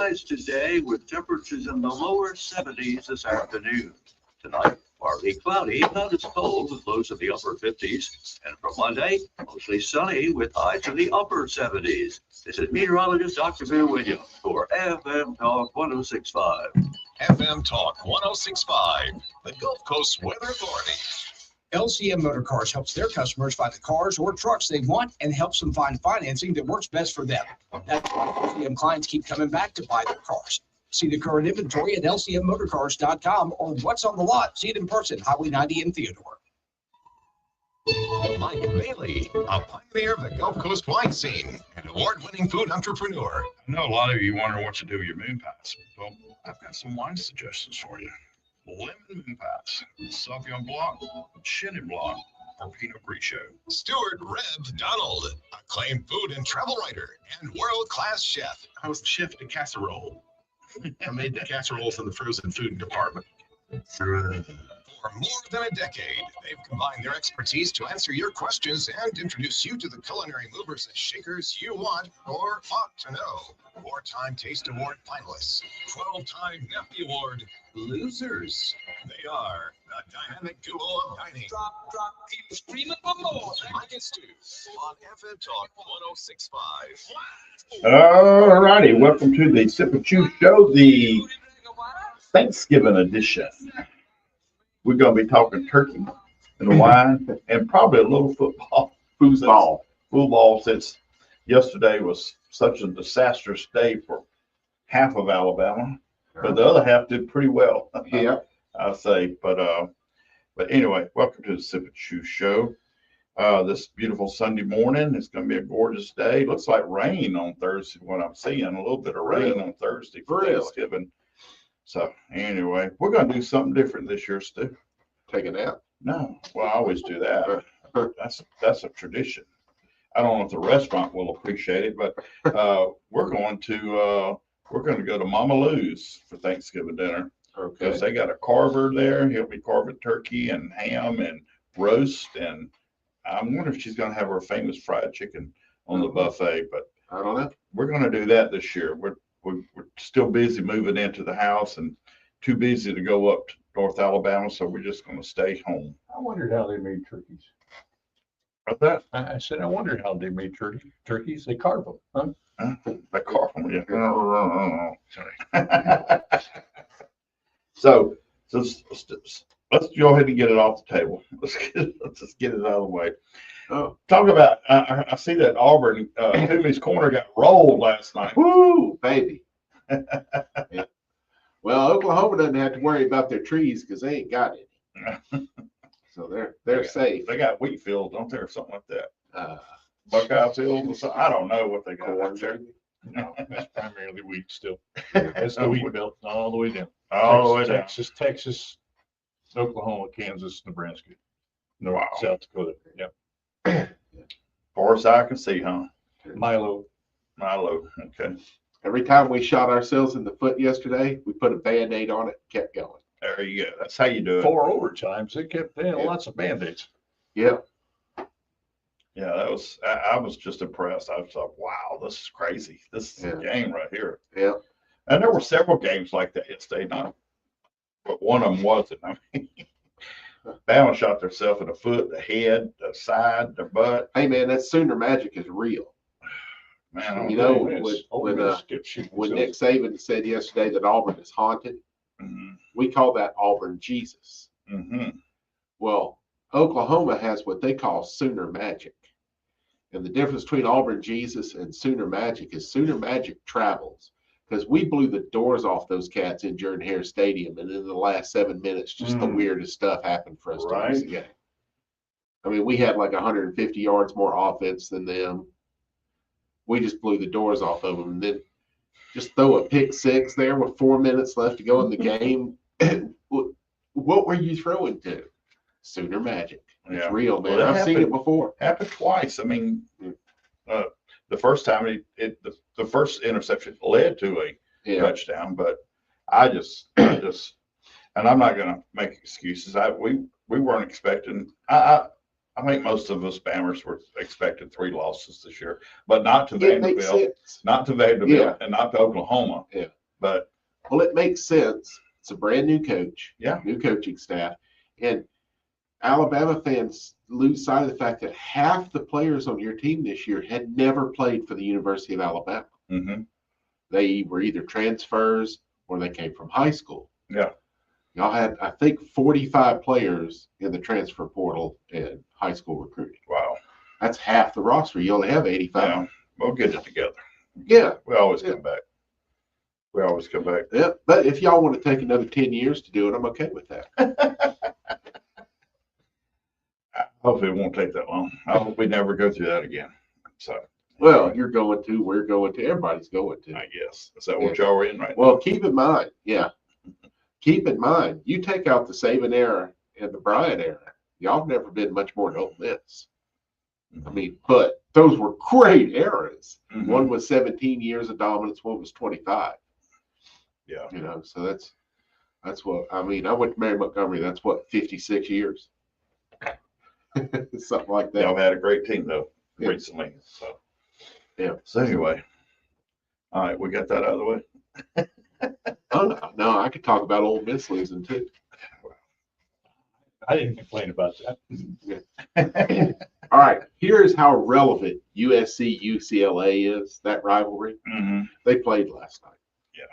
skies today with temperatures in the lower 70s this afternoon. Tonight, partly cloudy, not as cold with lows in the upper 50s. And for Monday, mostly sunny with highs in the upper 70s. This is meteorologist Dr. Bill Williams for FM Talk 1065. FM Talk 1065, the Gulf Coast Weather Authority. LCM Motor Cars helps their customers find the cars or trucks they want and helps them find financing that works best for them. That's why LCM clients keep coming back to buy their cars. See the current inventory at lcmmotorcars.com or what's on the lot. See it in person, Highway 90 in Theodore. Mike Bailey, a pioneer of the Gulf Coast wine scene and award-winning food entrepreneur. I know a lot of you wonder what to do with your moon pies. Well, I've got some wine suggestions for you. Lemon moon pies, Sauvignon Blanc, Chenin Blanc, or Pinot Grigio. Stuart Rev Donald, acclaimed food and travel writer and world-class chef. I was the chef at the casserole. I made the casseroles in the frozen food department. For more than a decade, they've combined their expertise to answer your questions and introduce you to the culinary movers and shakers you want or ought to know. Four-time Taste Award finalists, 12-time NAFI Award losers. They are the dynamic duo of dining. Drop, keep screaming for more. Mike and Stu on FM Talk 1065. All righty, welcome to the Sip and Chew Show, the Thanksgiving edition. We're going to be talking turkey and wine and probably a little football since yesterday was such a disastrous day for half of Alabama, but the other half did pretty well. Yeah, I'll say. But anyway, welcome to the Sip and Chew Show. This beautiful Sunday morning. It's going to be a gorgeous day. Looks like rain on Thursday. What I'm seeing, a little bit of rain on Thursday for Thanksgiving. So anyway, we're going to do something different this year, Stu. take a nap. No, well, I always do that. That's a tradition. I don't know if the restaurant will appreciate it, but we're going to go to Mama Lou's for Thanksgiving dinner because they got a carver there. He'll be carving turkey and ham and roast, and I wonder if she's going to have her famous fried chicken on the buffet. But I don't know. We're going to do that this year. We're still busy moving into the house and too busy to go up to North Alabama, so we're just going to stay home. I wondered how they made turkeys. What's that? I said, I wondered how they made turkeys. They carve them, huh? They carve them, yeah. Sorry. So let's go ahead and get it off the table. Let's just get it out of the way. Oh, Talk about, I see that Auburn, Toomey's Corner got rolled last night. woo, baby. Yeah. Well, Oklahoma doesn't have to worry about their trees because they ain't got any. So they're safe. They got wheat fields, don't they, or something like that? Buckeye fields or something. I don't know what they got out there. No, that's primarily wheat still. That's the wheat belt all the way down. All the way down. Texas, Oklahoma, Kansas, Nebraska, Wow. South Dakota. Yep. Far as I can see, huh? Milo. Okay. Every time we shot ourselves in the foot yesterday, we put a Band-Aid on it, kept going. There you go. That's how you do it. 4 overtimes. They kept lots of Band-Aids. Yeah. Yeah, that was, I was just impressed. I was like, wow, this is crazy. This is a game right here. Yeah. And there were several games like that yesterday night, but one of them wasn't. I mean, Bama shot themselves in the foot, the head, the side, their butt. Hey, man, that Sooner magic is real. Man, You know, when when Nick Saban said yesterday that Auburn is haunted, we call that Auburn Jesus. Well, Oklahoma has what they call Sooner magic. And the difference between Auburn Jesus and Sooner magic is Sooner magic travels, because we blew the doors off those cats in Jordan-Hare Stadium, and in the last 7 minutes, just the weirdest stuff happened for us to lose the game. I mean, we had like 150 yards more offense than them. We just blew the doors off of them, and then just throw a pick six there with 4 minutes left to go in the game. What were you throwing to? Sooner magic. It's real, man. Well, I've seen it before. Happened twice. I mean, the first time the first interception led to a touchdown, but I just, and I'm not going to make excuses. We weren't expecting. I I think most of us Bammers were expected 3 losses this year, but not to It makes Vanderbilt, sense. not to Vanderbilt, and not to Oklahoma. Yeah. But Well, it makes sense. It's a brand new coach. Yeah. New coaching staff. And Alabama fans lose sight of the fact that half the players on your team this year had never played for the University of Alabama. mm-hmm. They were either transfers or they came from high school. Yeah. Y'all had, I think, 45 players in the transfer portal and high school recruiting. Wow. That's half the roster. You only have 85. Yeah. We'll get it together. Yeah. We always come back. We always come back. Yeah. But if y'all want to take another 10 years to do it, I'm okay with that. Hopefully it won't take that long. I hope we never go through that again. So, Well, you're going to, we're going to, everybody's going to. I guess. Is that what y'all are in right now? Well, keep in mind, keep in mind, you take out the Saban era and the Bryant era, y'all have never been much more than Ole Miss. I mean, but those were great eras. Mhm. One was 17 years of dominance, one was 25. Yeah. You know, so that's what, I mean, I went to Mary Montgomery, that's what, 56 years? Something like that. Y'all had a great team though Yeah. recently. So, Yeah. So anyway, all right, we got that out of the way. Oh, no, I could talk about Ole Miss losing too. I didn't complain about that. All right, here's how relevant USC UCLA is, that rivalry. Mm-hmm. They played last night. Yeah.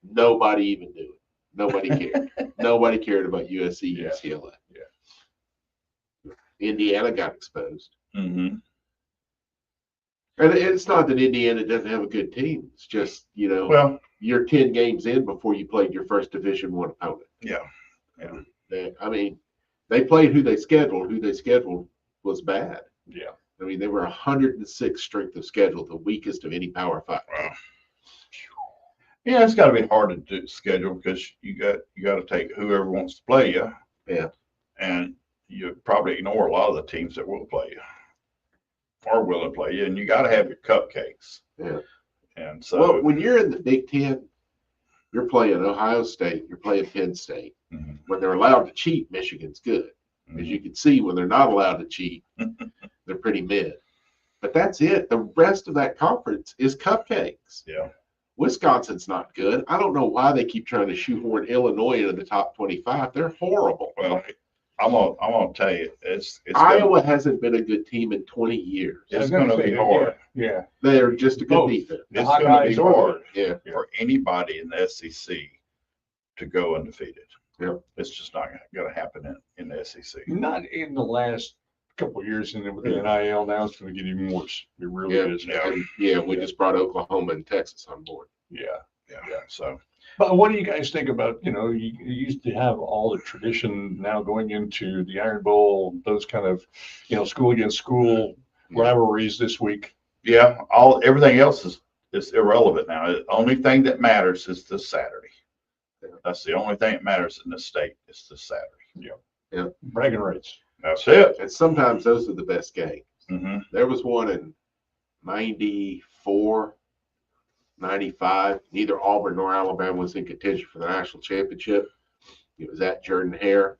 Nobody even knew it. Nobody cared. Nobody cared about USC Yeah. UCLA. Yeah. Indiana got exposed. Mm-hmm. And it's not that Indiana doesn't have a good team. It's just, you know, Well, you're 10 games in before you played your first Division I opponent. yeah. Yeah. I mean, they played who they scheduled. Who they scheduled was bad. Yeah. I mean, they were 106 strength of schedule, the weakest of any Power 5. Wow. Yeah, it's got to be hard to do schedule because you got to take whoever wants to play you. Yeah. And you probably ignore a lot of the teams that will play you or will play you, and you got to have your cupcakes. Yeah. And so, Well, when you're in the Big Ten, you're playing Ohio State, you're playing Penn State. Mhm. When they're allowed to cheat, Michigan's good. As you can see, when they're not allowed to cheat, they're pretty mid. But that's it. The rest of that conference is cupcakes. yeah, Wisconsin's not good. I don't know why they keep trying to shoehorn Illinois into the top 25. They're horrible. well, I'm gonna tell you, it's Iowa hasn't been a good team in 20 years. it's gonna be hard. Yeah. They're just a good Both. defense. It's Hawkeyes gonna be or the- hard Yeah. for anybody in the SEC to go undefeated. Yeah. It's just not gonna happen in the SEC. Not in the last couple of years, and with the NIL now, it's going to get even worse. It really Yeah. is. Yeah. And, yeah, we just brought Oklahoma and Texas on board. Yeah. Yeah. So, But what do you guys think about, you used to have all the tradition now going into the Iron Bowl, those kind of, school against school rivalries this week. yeah, everything else is irrelevant now. The only thing that matters is this Saturday. That's the only thing that matters in this state is this Saturday. Bragging rights. That's it. And sometimes those are the best games. Mm-hmm. There was one in 94, 95. Neither Auburn nor Alabama was in contention for the national championship. It was at Jordan Hare.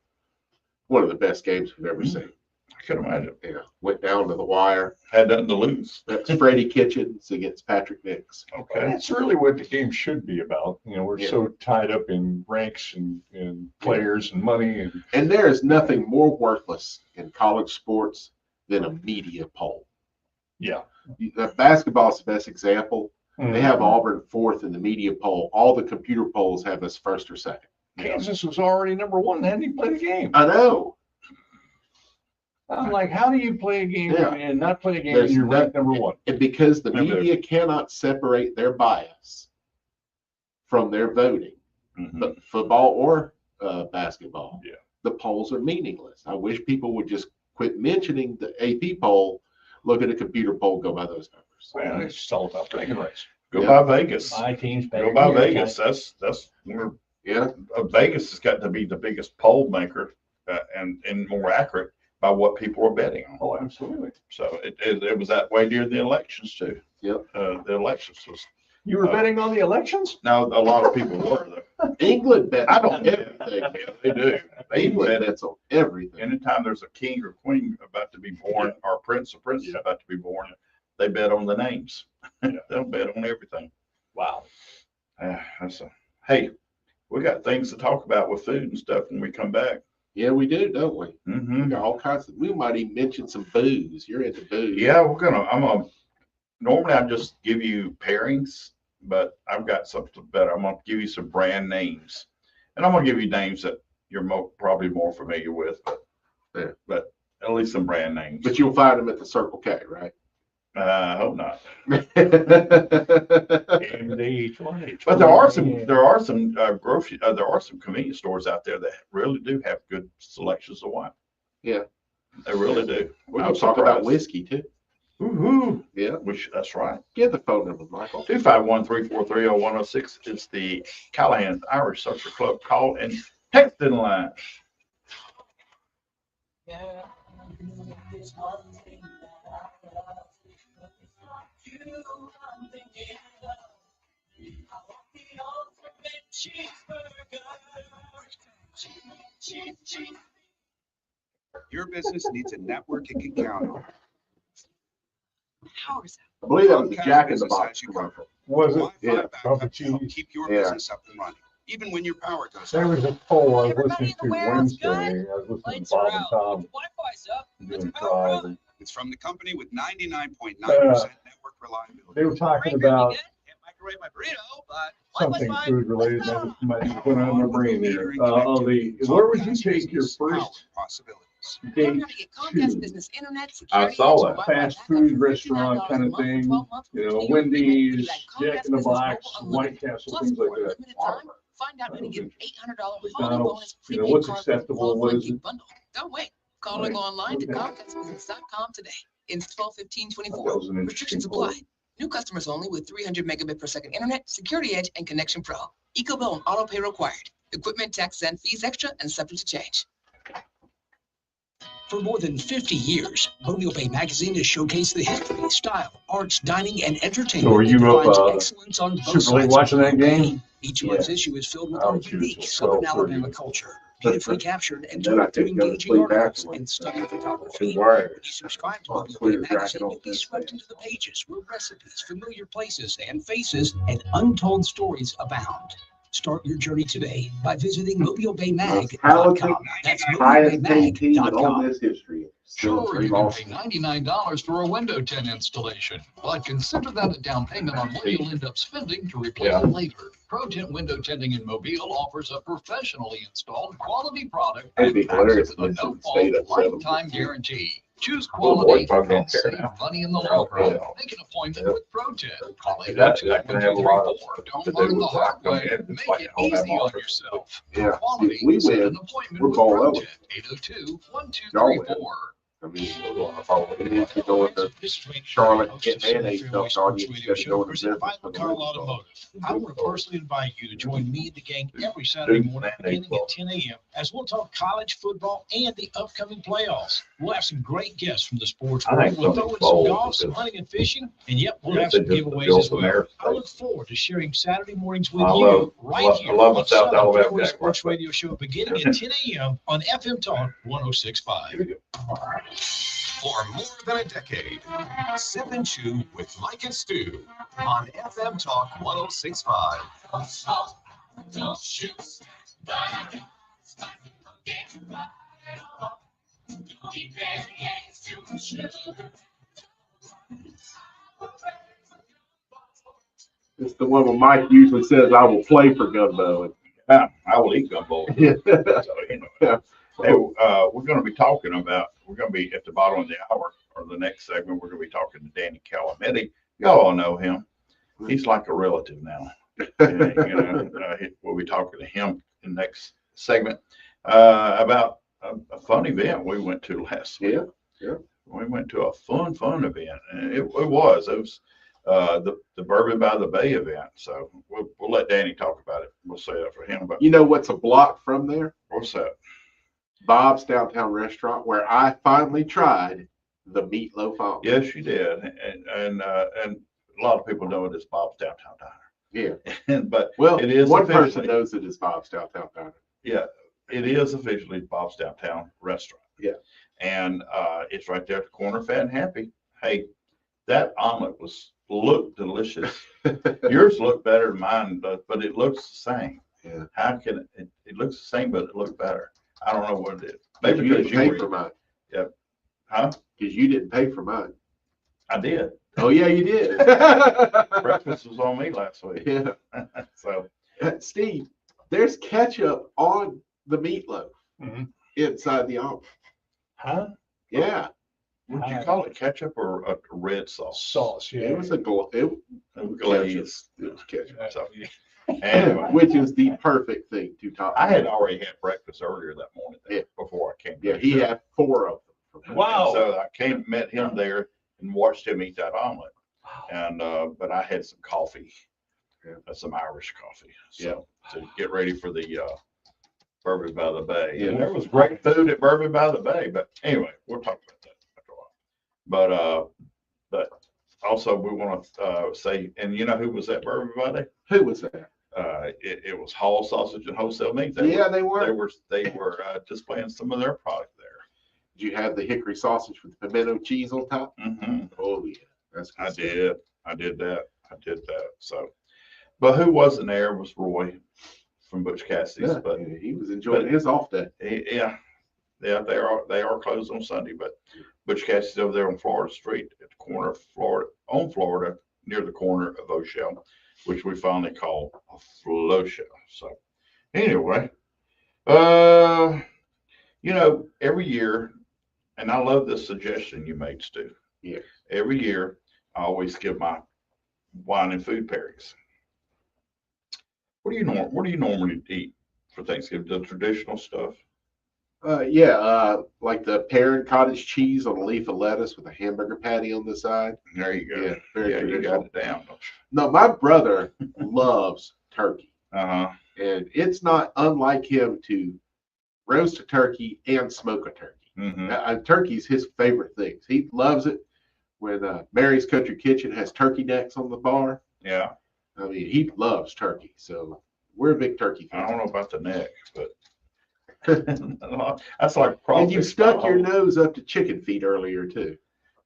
One of the best games we've ever seen. I can imagine. Yeah, went down to the wire. Had nothing to lose. That's Freddie Kitchens against Patrick Nix. Okay. That's really what the game should be about. We're Yeah. so tied up in ranks and players and money. And there is nothing more worthless in college sports than a media poll. Yeah. Basketball is the best example. Mm-hmm. They have Auburn fourth in the media poll. All the computer polls have us first or second. Kansas was already number one. Hadn't even played a game. I know. I'm like, how do you play a game Yeah. and not play a game There's and you're no- ranked number one? And because the Maybe media cannot separate their bias from their voting, Mhm. but football or basketball, Yeah. the polls are meaningless. I wish people would just quit mentioning the AP poll, look at a computer poll, go by those numbers. Well, it's just all about bragging rights. Go Yeah. by Vegas. My team's better. Go by than yours. Vegas. That's where Yeah, Vegas has got to be the biggest poll maker and more accurate by what people are betting on. Oh, absolutely. So it was that way during the elections too. Yep. The elections was You were betting on the elections? now a lot of people were though. England bet I don't. everything. They do. They even said That's on everything. anytime there's a king or queen about to be born, or prince or princess about to be born, they bet on the names. They'll bet on everything. Wow. Hey, we got things to talk about with food and stuff when we come back. Yeah, we do, don't we? We Mm-hmm. got all kinds of, we might even mention some booze. You're into booze. Yeah, normally I just give you pairings, but I've got something better. I'm gonna give you some brand names, and I'm gonna give you names that you're probably more familiar with, but at least some brand names. But you'll find them at the Circle K, right? I hope not. Yeah, But there are some grocery, there are some convenience stores out there that really do have good selections of wine. Yeah. They really do. We're I'm gonna talk about surprised. whiskey too. Woo-hoo. Yeah. That's right. Give the phone number, Michael. 251-343-0106 is the Callahan's Irish Social Club call and texting line. Your business needs a network it can count on. I believe that was the Comcast Jack in the Business Box has you covered. commercial. Was it? Wi-Fi Yeah. backup Trumpet to help cheese. keep your Yeah. business up and running, even when your power goes There out. was a poll I was Everybody listening in the to warehouse good? Wednesday. I was listening to Lights Bob are and out. Tom Wi-Fi's up. doing Let's power drive. up. And It's from the company with 99.9% network reliability. they were talking Breaker, we about good? Can't microwave my burrito, but something Wi-Fi's fine. food related. Let's That go. might put on my brain there. Where would you take your first Possibilities. Learn date how to get Comcast to? Business Internet, I security, saw edge, that. and Wi-Fi Fast backup food for restaurant $59 kind a of month for thing. 12 months with You know, continual agreement. Wendy's, Like Jack Comcast in the Business Box, Mobile White Unlimited. Castle, Plus, things like for a that. limited time, find out how to get an $800 holiday bonus McDonald's, you know, prepaid what's card for a acceptable? What qualified is gig it? bundle. Don't wait. Call or Right. go online to Okay. ComcastBusiness.com today. Install That 1524. was an interesting Restrictions poll. apply. New customers only with 300 megabit per second internet, Security Edge, and Connection Pro. EcoBill and auto pay required. Equipment, taxes, and fees extra and subject to change. For more than 50 years, Mobile Bay Magazine has showcased the history, style, arts, dining, and entertainment. So are you that defines up, excellence on both Super League sides of watching that Mobile Bay. game? Each month's issue is filled with I'll our choose unique till Southern 12:30. Alabama culture, beautifully captured and Then I told through think I'm engaging asleep articles afterwards. and stunning photography. Right. When you subscribe to Oh, Mobile Twitter Bay tracking Magazine, on you'll be this swept thing. into the pages where recipes, familiar places and faces, and untold stories abound. Start your journey today by visiting Most talented, mobilebaymag.com. That's highest paid team in Ole mobilebaymag.com. Miss history. Still Sure, three you can losses. pay $99 for a window tint installation, but consider that a down payment on what you'll end up spending to replace it later. ProTint Window Tinting in Mobile offers a professionally installed quality product It'd be and backs hilarious it if with a this no had stayed at fault 7. lifetime guarantee. Choose Little boy quality probably don't and care save now. money in the long run. Yeah. Make an appointment Yeah. with ProTint. Call That can have a lot of 802-1234. to Don't do learn the with hard like, way. it's Make like it home easy on office. yourself. Yeah, Quality, if we set win, an appointment we're with ball ProTint. eligible. 802-1234. I mean, it is to go into Charlotte and get mayonnaise dumped on you instead of going to business. for the Carl Liberty Bowl. Automotive. I want to personally invite you to join me and the gang every Saturday morning beginning at 10 a.m. as we'll talk college football and the upcoming playoffs. We'll have some great guests from the sports I world. think We'll some throw in of these some bowls golf, some is- hunting and fishing, and yep, we'll Yeah, have they some just giveaways built as some well. air I look forward to sharing Saturday mornings with I you love- right here I love the on South Southern Alabama Fairway Jaguars. Sports Radio Show beginning at 10 a.m. on FM Talk 106.5. For more than a decade, Sip and Chew with Mike and Stu on FM Talk 106.5. It's the one where Mike usually says, "I will play for Gumbo." I will eat gumbo. So, you know. Yeah. Hey, we're gonna be talking about, we're gonna be at the bottom of the hour, or the next segment, we're gonna be talking to Danny Calametti. Y'all all know him. He's like a relative now. We'll be talking to him in the next segment, about a fun event we went to last week. Yeah. We went to a fun event, and it was the Bourbon by the Bay event. So we'll let Danny talk about it. We'll say that for him, but You know what's a block from there? what's that? Bob's Downtown Restaurant, where I finally tried the meatloaf omelet. Yes, you did, and a lot of people know it as Bob's Downtown Yeah. Diner. But Well, it is one officially- person knows it as Bob's Downtown Diner. yeah, it is officially Bob's Downtown Restaurant. Yeah. And it's right there at the corner of Fat and Happy. Hey, that omelet looked delicious. Yours looked better than mine does, but it looks the same. Yeah. How can it looks the same, but it looked better? I don't know what it is. Maybe you didn't pay were- for mine. Yep. Huh? Because you didn't pay for mine. I did. Oh, yeah, you did. Breakfast was on me last week. Yeah. So Steve, there's ketchup on the meatloaf Mhm. inside the omelet. Huh? Yeah. would you call it ketchup or a red sauce? Sauce, yeah. It was a Glaze. It was ketchup. So, anyway, Which is the perfect thing to top. I had already had breakfast earlier that morning before I came. Yeah, back. he had 4 of them. Wow. So I met him there and watched him eat that omelet. And, but I had some coffee, some Irish coffee. So to get ready for the, Bourbon by the Bay. Yeah. And there was great food at Bourbon by the Bay, but anyway, we'll talk about that after a while. But also we want to, say, and you know who was at Bourbon by the Bay? Who was that? It was Hall Sausage and Wholesale Meat. They were displaying some of their product there. Did you have the hickory sausage with pimento cheese on top? Mm-hmm. Oh yeah, that's good I stuff. did. I did that. So, but who wasn't there was Roy from Butch Cassidy's. Yeah, But he was enjoying his off day. yeah, they are closed on Sunday. But Butch Cassidy's over there on Florida Street at the corner of Florida, near the corner of O'Shell, which we finally call a Flowshell. So, anyway, every year. And I love this suggestion you made, Stu. Yeah. Every year, I always give my wine and food pairings. What do you normally eat for Thanksgiving? The traditional stuff? Like the pear and cottage cheese on a leaf of lettuce with a hamburger patty on the side. There you go. Yeah, very You traditional. got it down. No, my brother loves turkey, Uh-huh. and it's not unlike him to roast a turkey and smoke a turkey. Mm-hmm. Turkey's his favorite things. He loves it when Mary's Country Kitchen has turkey necks on the bar. Yeah. I mean, he loves turkey, so we're a big turkey I fans. don't know about the neck, but that's like And probably. you stuck your nose up to chicken feet earlier too.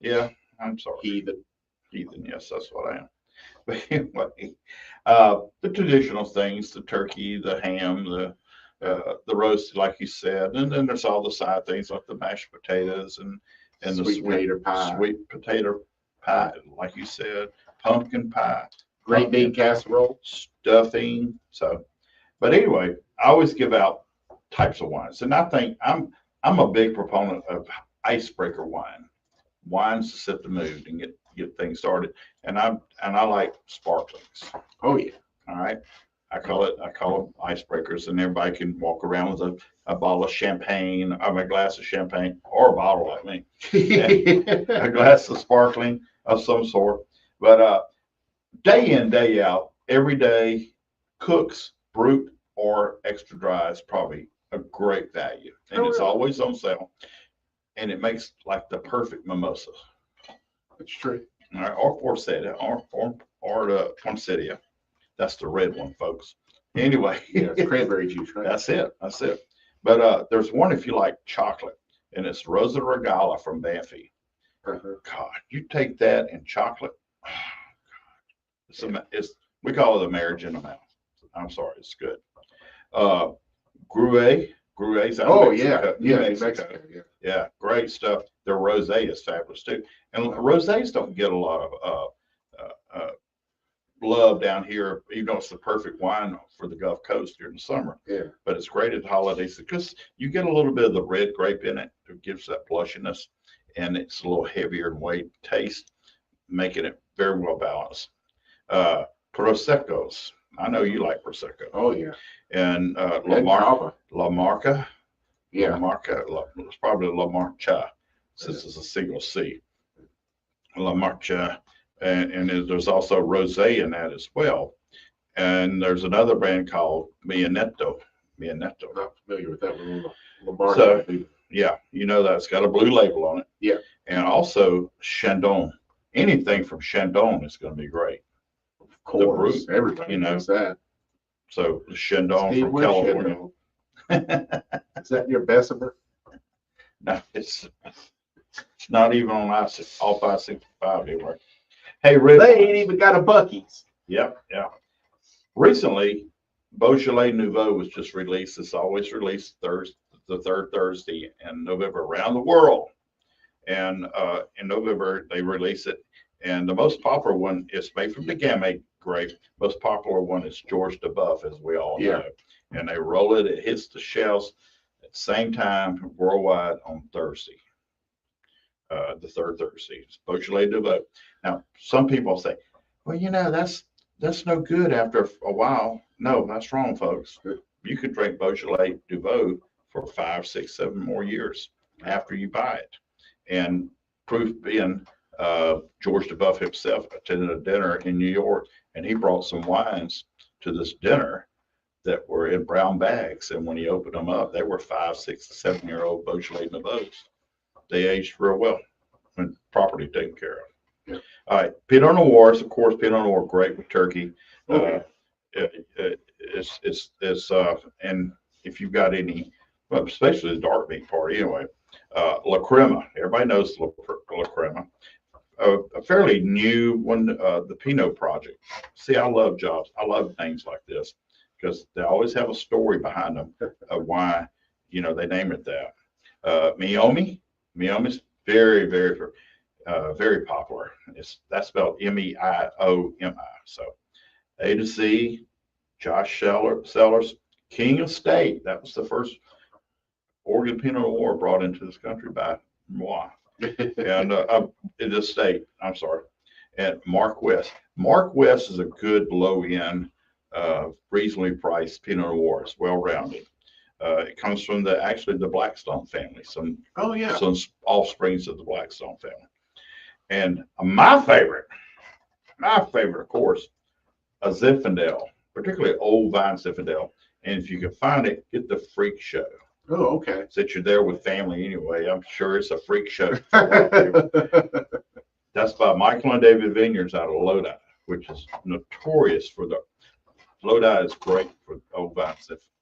Yeah, I'm sorry. Heathen. Yes, that's what I am. But anyway, the traditional things, the turkey, the ham, the roast, like you said, and then there's all the side things like the mashed potatoes and the Sweet potato pie, like you said, pumpkin pie, Green bean casserole. stuffing. So, but anyway, I always give out types of wines, and I think I'm a big proponent of icebreaker wines to set the mood and get things started. And I like sparklings. Oh yeah. All right. I call them icebreakers, and everybody can walk around with a bottle of champagne, a glass of champagne, or a bottle like me, a glass of sparkling of some sort. But day in, day out, every day, Cook's Brut or Extra Dry is probably a great value, and it's always on sale, and it makes like the perfect mimosa. That's true. All right, or Forsythia, or the Poinsettia. That's the red one, folks. Anyway. Yeah, it's cranberry juice, right? That's it. But there's one if you like chocolate, and it's Rosa Regala from Banffy. Uh-huh. God, you take that and chocolate. We call it a marriage in a mouth. I'm sorry, it's good. Gruet's out of Mexico. New Mexico. Mexico, yeah. Yeah, great stuff. Their rosé is fabulous too, and rosés don't get a lot of love down here, even though it's the perfect wine for the Gulf Coast during the summer. Yeah. But it's great at the holidays because you get a little bit of the red grape in it. It gives that blushiness, and it's a little heavier in weight, taste, making it very well balanced. Proseccos. I know you like Prosecco. Oh yeah. And La Marca. Yeah. La Marca. It's probably La Marcha, since it's a single C. La Marcha. And there's also rosé in that as well. And there's another brand called Mianetto. Not familiar with that one. Lamar. So, yeah, you know that it's got a blue label on it. Yeah. And also Chandon. Anything from Chandon is going to be great. Of course, everybody you know. knows that. So Chandon Steve, from where's California. Chandon? Is that near Bessemer? No, it's not even on off I-65 anywhere. Hey, Rick. They ain't even got a Buc-ee's. Yep, yeah. Recently, Beaujolais Nouveau was just released. It's always released the third Thursday in November around the world. And in November, they release it. And the most popular one is made from the Gamay grape. Most popular one is George DeBuff, as we all know. And they roll it. It hits the shelves at the same time worldwide on Thursday. The third Thursday. It's Beaujolais Nouveau. Now, some people say, well, you know, that's no good after a while. No, that's wrong, folks. You could drink Beaujolais Nouveau for 5, 6, 7 more years after you buy it. And proof being, George DeBuff himself attended a dinner in New York, and he brought some wines to this dinner that were in brown bags. And when he opened them up, they were 5, 6, 7-year-old Beaujolais Nouveaux. They aged real well when properly taken care of. Yeah. All right, Pinot Noirs, of course, Pinot Noir great with turkey. And if you've got any, well, especially the dark meat party anyway, La Crema. Everybody knows La Crema. A fairly new one, the Pinot Project. See, I love jobs. I love names like this because they always have a story behind them of why, you know, they name it that. Meiomi. Meiomi's very, very, very popular. That's spelled Meiomi. So A to Z, Josh Sellers, King of State. That was the first Oregon Pinot Noir brought into this country by moi. And in this state, I'm sorry. And Mark West. Mark West is a good low-end, reasonably priced Pinot Noir. It's well-rounded. It comes from the Blackstone family. Some offsprings of the Blackstone family. And my favorite, of course, a Zinfandel, particularly old vine Zinfandel. And if you can find it, get the Freak Show. Oh, okay. Since you're there with family anyway, I'm sure it's a freak show. That's by Michael and David Vineyards out of Lodi, which is notorious for the Lodi is great for old vine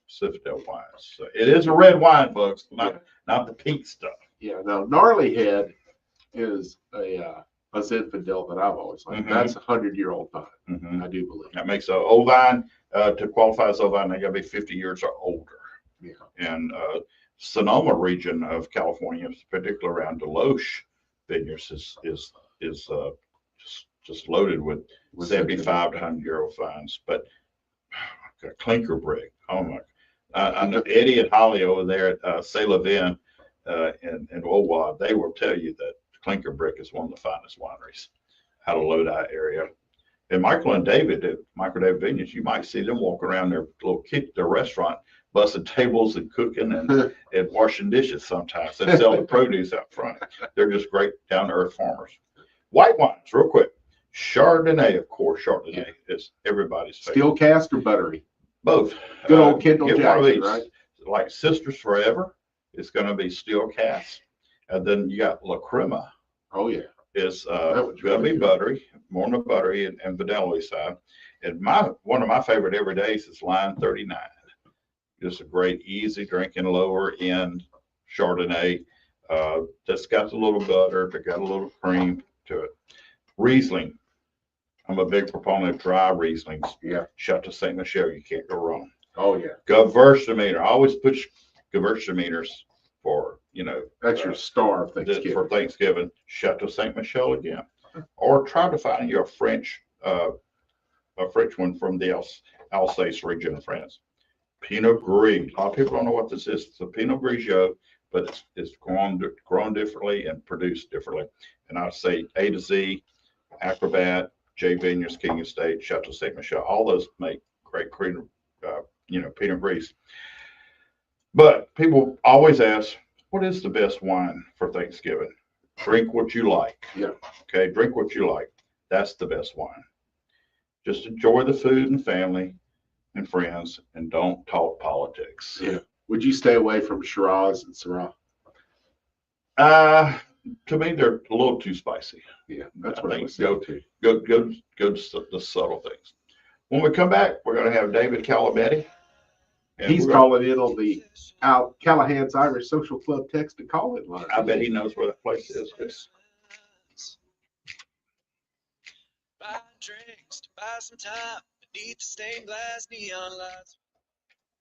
Zinfandel wines. So it is a red wine, folks, not the pink stuff. Yeah. Now, Gnarly Head is a Zinfandel that I've always liked. That's a 100-year-old vine. I do believe that makes an old vine to qualify as old vine. They got to be 50 years or older. Yeah. And Sonoma region of California, particularly around Deloche vineyards, is just loaded with 75 to 100-year-old vines. But Clinker Brick, oh my! I know Eddie and Holly over there at Saint Levin in Owa, they will tell you that Clinker Brick is one of the finest wineries out of Lodi area. And Michael and David at Michael David Vineyards, you might see them walk around their their restaurant, busting tables and cooking and washing dishes sometimes. They sell the produce out front. They're just great down-to-earth farmers. White wines, real quick. Chardonnay, of course. Chardonnay is everybody's favorite. Steel cast or buttery? Both. Good old Kendall Jackson, right? Like Sisters Forever, it's going to be steel cast. And then you got La Crema. Oh, yeah. Is going to be buttery, more on the buttery and vanilla side. And one of my favorite everydays is Line 39. Just a great, easy drinking, lower end Chardonnay. That's got a little butter, that got a little cream to it. Riesling. I'm a big proponent of dry Rieslings. Yeah. Chateau Ste. Michelle, you can't go wrong. Oh, yeah. Gewürztraminer. I always push Gewürztraminers for, that's your star of Thanksgiving. For Thanksgiving. Chateau Ste. Michelle again. Or try to find you a French one from the Alsace region of France. Pinot Gris. A lot of people don't know what this is. It's a Pinot Grigio, but it's grown differently and produced differently. And I'd say A to Z, Acrobat, J Vineyards, King of State, Chateau Ste. Michelle, all those make great Pinot Gris. But people always ask, what is the best wine for Thanksgiving? Drink what you like. Yeah. Okay, drink what you like. That's the best wine. Just enjoy the food and family and friends, and don't talk politics. Yeah. Would you stay away from Shiraz and Syrah? To me, they're a little too spicy. Yeah, that's what I would go to the subtle things. When we come back, we're going to have David Calabetti And He's we're- calling in on the Callahan's Irish Social Club text and call it line. I bet he knows where that place is. 'Cause Buy drinks to buy some time beneath the stained glass neon lights.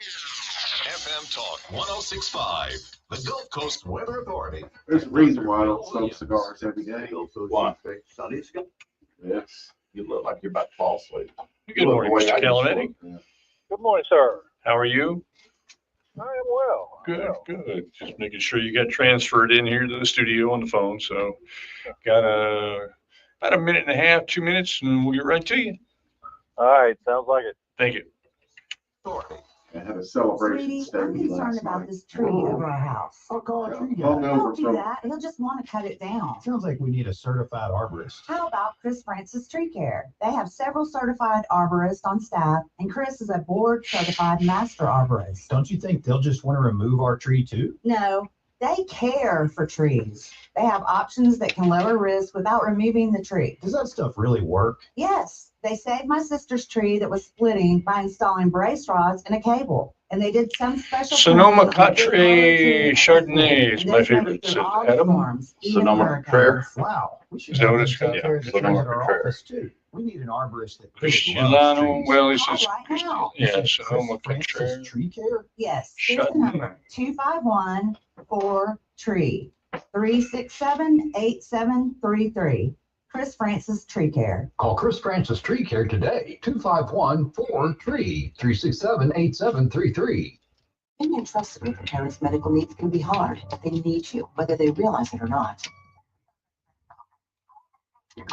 FM Talk 1065, the Gulf Coast Weather Authority. There's a reason why I don't smoke cigars every day. Why? Sunny's got Yes. You look like you're about to fall asleep. Good morning, Look the way Mr. I just Calamity. look. Good morning, sir. How are you? I am well. Good, good. Just making sure you got transferred in here to the studio on the phone. So got about a minute and a half, 2 minutes, and we'll get right to you. All right, sounds like it. Thank you. I had a celebration. Sweetie, I'm Saturday concerned last about night. this tree over our house. I'll call a tree guy. Hung over Don't do from that. He'll just want to cut it down. Sounds like we need a certified arborist. How about Chris Francis Tree Care? They have several certified arborists on staff, and Chris is a board certified master arborist. Don't you think they'll just want to remove our tree too? No, they care for trees. They have options that can lower risk without removing the tree. Does that stuff really work? Yes, they saved my sister's tree that was splitting by installing brace rods and a cable. And they did some special. Sonoma planting on big Country hollow trees. Chardonnay is And my those make favorite. it through Said all the Adam. storms, even Sonoma hurricanes. Contraire. Wow. We should Is that have what them it's called? take care of the Sonoma trees at our Contraire. office too. We need an arborist that really loves Milano, trees. well, he All says, right now. yeah, Chris Sonoma Country. Francis Tree Care? Yes, here's the Shut number, 251-4-TREE, 367-8733. Chris Francis Tree Care. Call Chris Francis Tree Care today, 251-4-TREE, 367-8733. Being entrusted with a parent's medical needs can be hard, but they need you, whether they realize it or not.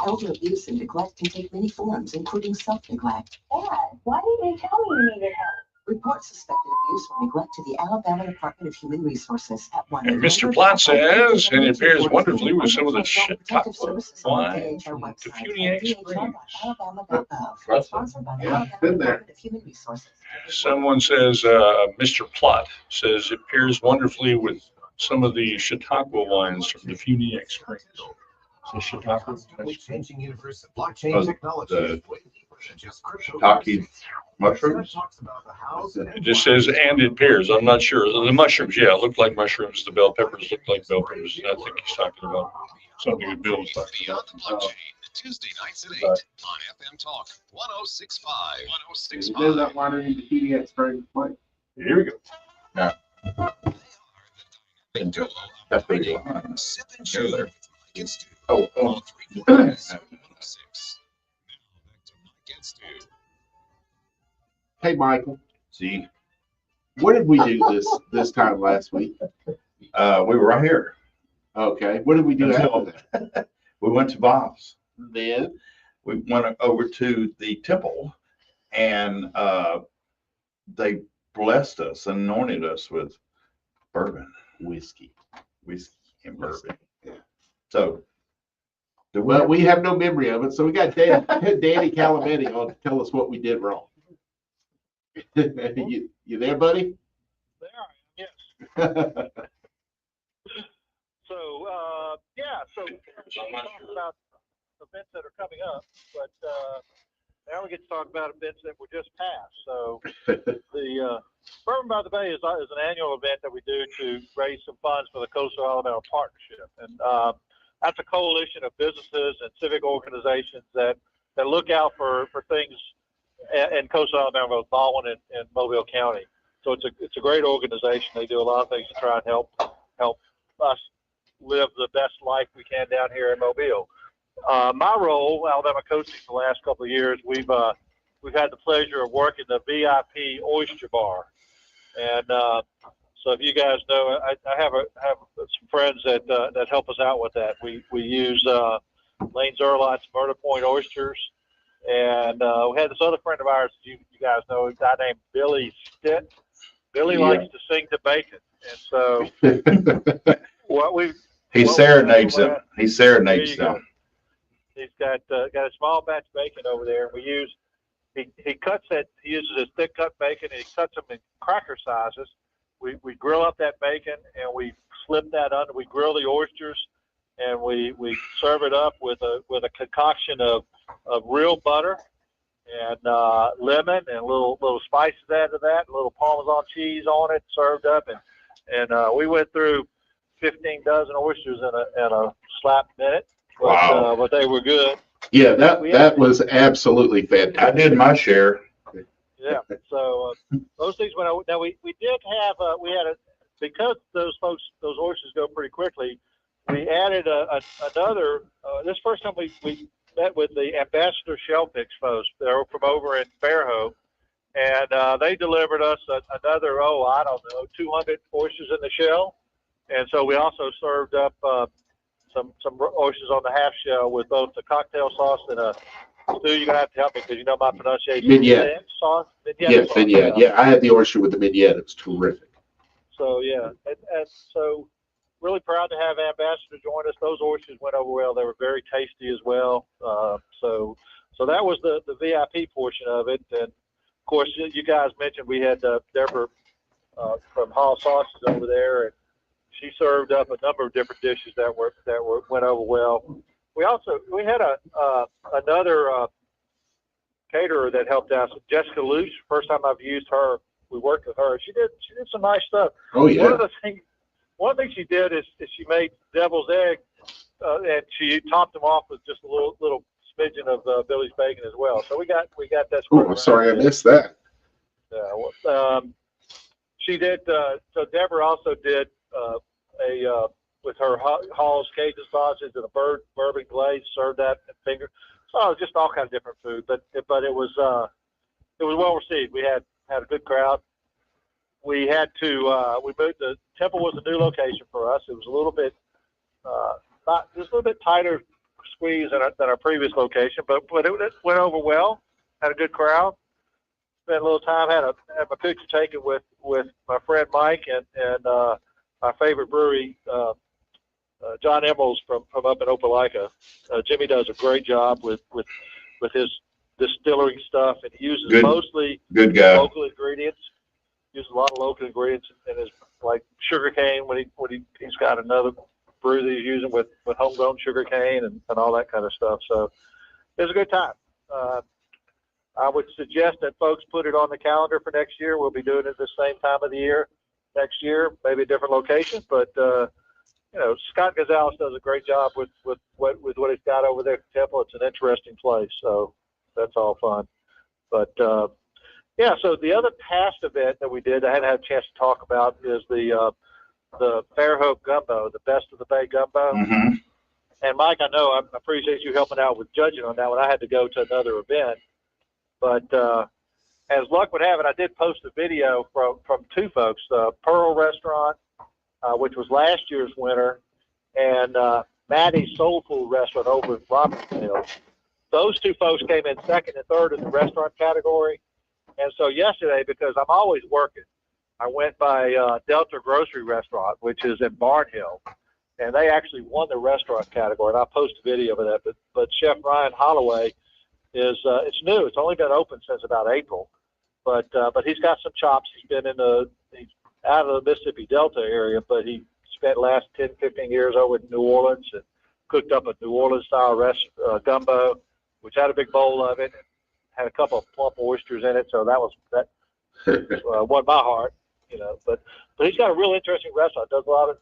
Elder abuse and neglect can take many forms, including self-neglect. Dad, why didn't you tell me you needed help? Report suspected abuse or neglect to the Alabama Department of Human Resources at 1 And Mr. Platt says, and it pairs wonderfully with some of the Chautauqua wine from the Funiac Springs. Sponsored by the Yeah, Alabama been there. Department of Human Resources. Someone says, Mr. Plott says it pairs wonderfully with some of the Chautauqua wines from the Funiac Springs. So Chautauqua. Changing universe of blockchain Oh, technology. the Just crypto. Shiitake mushrooms. Talks about the house It just says, and it pairs. I'm not sure. The mushrooms, yeah, look like mushrooms. The bell peppers look like bell peppers. I think he's talking about something that Bill was talking Beyond about. the blockchain, Tuesday nights at 8 on FM Talk 1065. You 1065. know that winery in the Pediatric Springs place? Here we go. The duo of That's pretty radio, fun. Sip and Go Chew there. with Mike and Stu. Oh, oh. On 347-106. Now back to Mike and Stu. Hey, Michael, See, what did we do this time last week? we were right here. Okay, what did we do after that? We went to Bob's. Then, We went over to the temple and they blessed us, anointed us with bourbon, whiskey. and bourbon. Yeah. So, Well, we have no memory of it, so we got Danny Calamity on to tell us what we did wrong. you there, buddy? There I am, yes. So, so we're talking about events that are coming up, but now we get to talk about events that were just passed. So the Bourbon by the Bay is an annual event that we do to raise some funds for the Coastal Alabama Partnership. And that's a coalition of businesses and civic organizations that look out for things in Coastal Alabama, both Baldwin and Mobile County. So it's a great organization. They do a lot of things to try and help us live the best life we can down here in Mobile. My role, Alabama Coasting, for the last couple of years, we've had the pleasure of working the VIP Oyster Bar, and so if you guys know, I have some friends that help us out with that. We use Lane Zerlot's Murder Point oysters, and we had this other friend of ours, you guys know, a guy named Billy Stitt. Billy likes to sing to bacon, and so he serenades them. He serenades them. He's got a small batch of bacon over there. We use he cuts it. He uses his thick cut bacon and he cuts them in cracker sizes. We grill up that bacon and we slip that under. We grill the oysters and we serve it up with a concoction of real butter and lemon and little spices added to that, a little Parmesan cheese on it, served up, and we went through 15 dozen oysters in a slap minute. But, Wow. But they were good. Yeah, that was absolutely fantastic. I did my share. Yeah. So those things went out. Now we did have because those oysters go pretty quickly. We added another. This first time we met with the Ambassador Shellfish folks. They were from over in Fairhope, and they delivered us another 200 oysters in the shell, and so we also served up some oysters on the half shell with both the cocktail sauce and a stew. You're gonna have to help me because you know my pronunciation. Vignette. Sauce. Yeah, vignette. Yeah, I had the oyster with the vignette. It was terrific. So yeah, and so really proud to have Ambassador join us. Those oysters went over well. They were very tasty as well. So that was the VIP portion of it. And of course, you guys mentioned we had Deborah from Hall Sauces over there, and she served up a number of different dishes that went over well. We had another caterer that helped out, Jessica Luce. First time I've used her. We worked with her. She did some nice stuff. Oh yeah. One thing she did is she made devil's egg, and she topped them off with just a little smidgen of Billy's bacon as well. So we got that. Oh, I'm sorry I missed that. Yeah. She did. So Deborah also did with her Hall's Cajun sausage and a bourbon glaze. Served that and finger. So just all kinds of different food. But it was well received. We had a good crowd. We had to we moved. The Temple was a new location for us. It was a little bit just a little bit tighter squeeze than our previous location, but it went over well. Had a good crowd. Spent a little time. Had my picture taken with my friend Mike and my favorite brewery, John Emeralds from up in Opelika. Jimmy does a great job with his distilling stuff, and he uses mostly good guy. Local ingredients. Uses a lot of local ingredients in his, like sugarcane when he's got another brew that he's using with homegrown sugarcane and all that kind of stuff. So it was a good time. I would suggest that folks put it on the calendar for next year. We'll be doing it the same time of the year next year, maybe a different location, but Scott Gonzalez does a great job with what he's got over there at the Temple. It's an interesting place, so that's all fun. But yeah, so the other past event that we did, I hadn't had a chance to talk about, is the Fairhope Gumbo, the Best of the Bay Gumbo. Mm-hmm. And Mike, I know I appreciate you helping out with judging on that one. I had to go to another event, but as luck would have it, I did post a video from two folks, Pearl Restaurant, which was last year's winner, and Maddie's Soul Food Restaurant over in Robertsville. Those two folks came in second and third in the restaurant category. And so yesterday, because I'm always working, I went by Delta Grocery Restaurant, which is in Barnhill, and they actually won the restaurant category. And I'll post a video of that. But Chef Ryan Holloway is it's new. It's only been open since about April, but he's got some chops. He's been he's out of the Mississippi Delta area, but he spent the last 10, 15 years over in New Orleans and cooked up a New Orleans style gumbo, which had a big bowl of it. Had a couple of plump oysters in it, so that won my heart, But he's got a real interesting restaurant. Does a lot of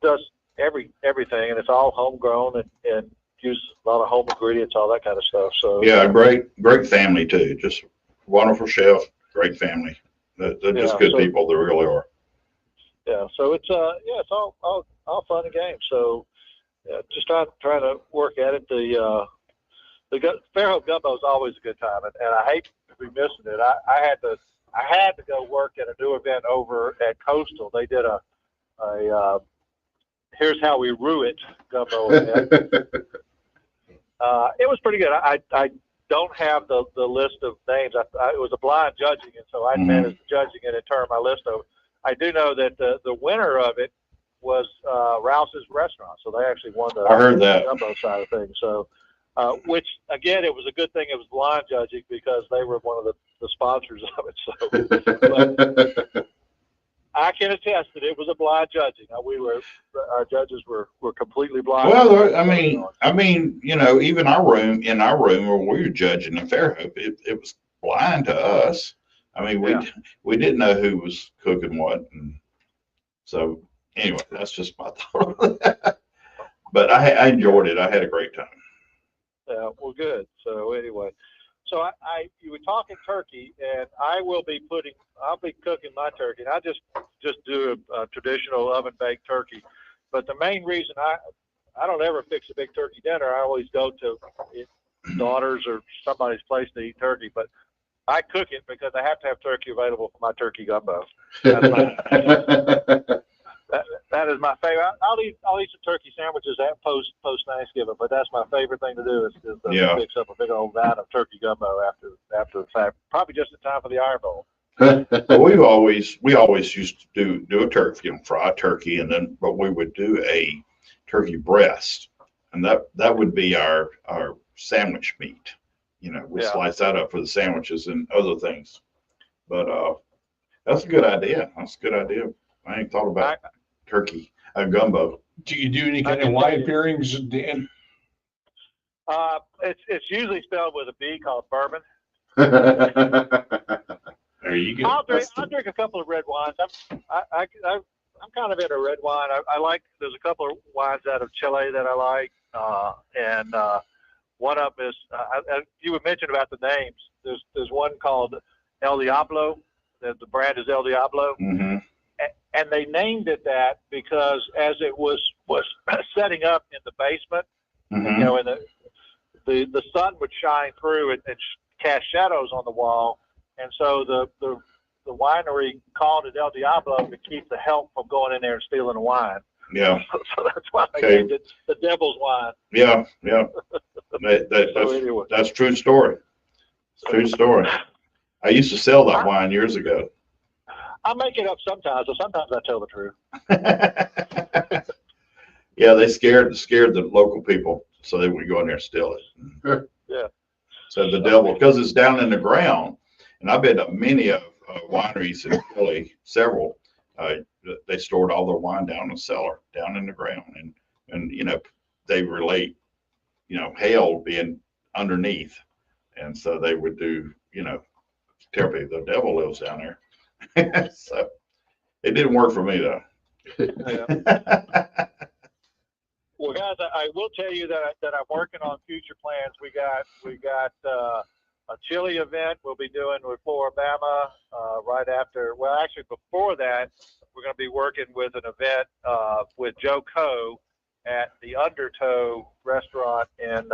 does everything, and it's all homegrown and uses a lot of home ingredients, all that kind of stuff. So yeah, great family too. Just wonderful chef, great family. They're just good people. They really are. Yeah, so it's it's all fun and games. So just trying to work at it. The Fairhope Gumbo is always a good time, and I hate to be missing it. I had to go work at a new event over at Coastal. They did a Here's How We Rue It Gumbo event. It was pretty good. I don't have the list of names. It was a blind judging, and so I managed judging it and turned my list over. I do know that the winner of it was Rouse's Restaurant, so they actually won the I heard that. gumbo side of things. So. Which again, it was a good thing it was blind judging because they were one of the sponsors of it. So, I can attest that it was a blind judging. Our judges were completely blind. Well, I mean, you know, even in our room where we were judging in Fairhope, it was blind to us. I mean, we didn't know who was cooking what, and so anyway, that's just my thought on that. But I enjoyed it. I had a great time. Yeah, well, good. So anyway, so you were talking turkey, and I'll be cooking my turkey. And I just do a traditional oven baked turkey. But the main reason I don't ever fix a big turkey dinner. I always go to daughter's or somebody's place to eat turkey. But I cook it because I have to have turkey available for my turkey gumbo. That is my favorite. I'll eat some turkey sandwiches at post Thanksgiving, but that's my favorite thing to do is to fix up a big old vat of turkey gumbo after the fact. Probably just in time for the Iron Bowl. we always used to do a turkey, fry a turkey, but we would do a turkey breast, and that would be our sandwich meat. You know, we slice that up for the sandwiches and other things. But that's a good idea. I ain't thought about turkey gumbo. Do you do any kind of wine pairings, Dan? It's usually spelled with a B, called bourbon. There you go. I'll drink a couple of red wines. I'm kind of into red wine. I like. There's a couple of wines out of Chile that I like, and one of them is you were mentioning about the names. There's one called El Diablo. The brand is El Diablo. Mm-hmm. And they named it that because as it was setting up in the basement, mm-hmm. you know, and the sun would shine through and cast shadows on the wall, and so the winery called it El Diablo to keep the help from going in there and stealing the wine. Yeah. So that's why they named it the Devil's Wine. Yeah. That's true story. True story. I used to sell that wine years ago. I make it up sometimes, but sometimes I tell the truth. Yeah, they scared the local people, so they would go in there and steal it. Yeah. So the devil, because it's down in the ground, and I've been to many of wineries in Philly, several. They stored all their wine down in the cellar, down in the ground, and you know they relate, you know, hell being underneath, and so they would do, you know, tell people the devil lives down there. So it didn't work for me though. Yeah. Well, guys, I will tell you that I'm working on future plans. We got a chili event we'll be doing with Floribama right after. Well, actually, before that, we're going to be working with an event with Joe Coe at the Undertow restaurant in